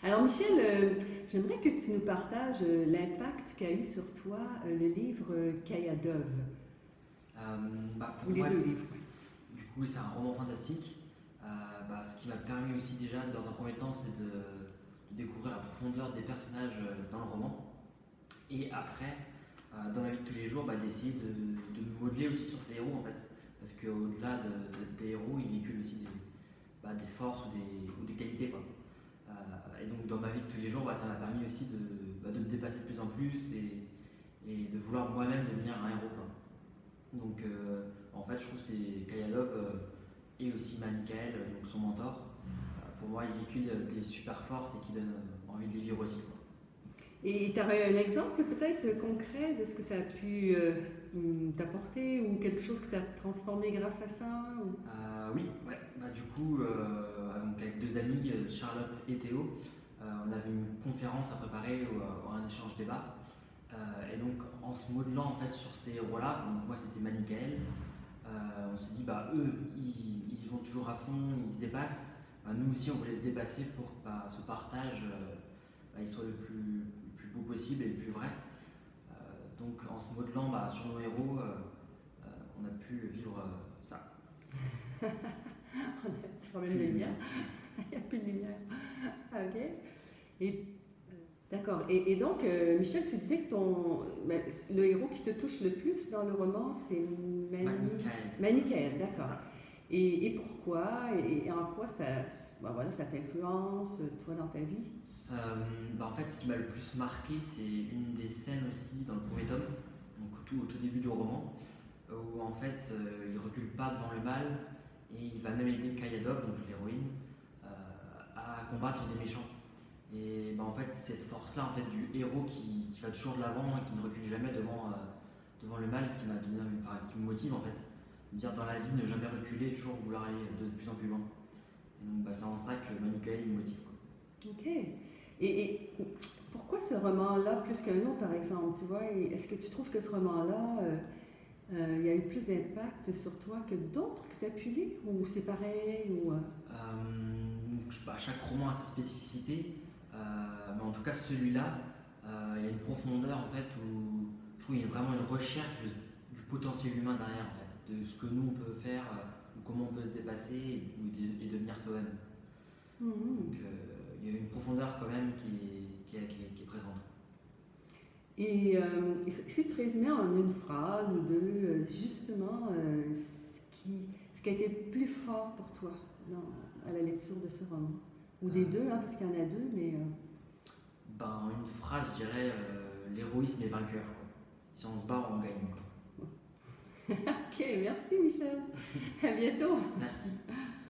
Alors Michel, j'aimerais que tu nous partages l'impact qu'a eu sur toi le livre Kayadov, ou Pour les moi, deux livres. du coup, c'est un roman fantastique. Ce qui m'a permis aussi déjà, dans un premier temps, c'est de découvrir la profondeur des personnages dans le roman. Et après, dans la vie de tous les jours, d'essayer de me modeler aussi sur ces héros en fait. Parce qu'au-delà des héros, ils véhiculent aussi des forces ou des qualités, quoi. Et donc dans ma vie de tous les jours, ça m'a permis aussi de me dépasser de plus en plus et de vouloir moi-même devenir un héros, quoi. Donc en fait, je trouve que c'est Kayalov et aussi Michael, donc son mentor. Pour moi, ils véhiculent des super forces et qui donnent envie de les vivre aussi, quoi. Et tu aurais un exemple peut-être concret de ce que ça a pu t'apporter ou quelque chose que tu as transformé grâce à ça ou... Oui, ouais. Du coup, donc avec deux amis, Charlotte et Théo, on avait une conférence à préparer ou un échange débat. Et donc, en se modelant en fait sur ces héros-là, donc moi c'était Manichael, on s'est dit, eux, ils y vont toujours à fond, ils se dépassent. Nous aussi, on voulait se dépasser pour que ce partage il soit le plus beau possible et le plus vrai. Donc, en se modelant sur nos héros, on a pu vivre ça. On a un petit problème Plus de de lumière. lumière. Il n'y a plus de lumière. Ah, ok. Et, d'accord. Et donc, Michel, tu disais que le héros qui te touche le plus dans le roman, c'est Manichael. Manichael, C'est d'accord. ça. Et pourquoi et en quoi ça t'influence, toi, dans ta vie? En fait, ce qui m'a le plus marqué, c'est une des scènes aussi dans le premier tome, donc au tout début du roman, où en fait il recule pas devant le mal et il va même aider Kayadov, donc l'héroïne, à combattre des méchants. Et en fait, cette force-là en fait, du héros qui va toujours de l'avant et qui ne recule jamais devant le mal qui m'a donné, qui me motive en fait. Me dire dans la vie, ne jamais reculer, toujours vouloir aller de plus en plus loin. Et donc c'est en ça que Manichael me motive, quoi. Ok. Et pourquoi ce roman-là plus qu'un autre, par exemple? Tu vois, est-ce que tu trouves que ce roman-là, il y a eu plus d'impact sur toi que d'autres que tu as pu lire? Ou c'est pareil? Chaque roman a sa spécificité, mais en tout cas celui-là, il y a une profondeur en fait où je trouve qu'il y a vraiment une recherche du potentiel humain derrière en fait, de ce que nous on peut faire, ou comment on peut se dépasser et devenir soi-même. Donc Mhm. il y a une profondeur quand même qui est présente. Et si tu résumais en une phrase ou deux, justement, ce qui a été le plus fort pour toi à la lecture de ce roman? Ou des deux, hein, parce qu'il y en a deux, mais... Une phrase, je dirais, l'héroïsme est vainqueur, quoi. Si on se bat, on gagne, quoi. Ok, merci Michel. À bientôt. Merci.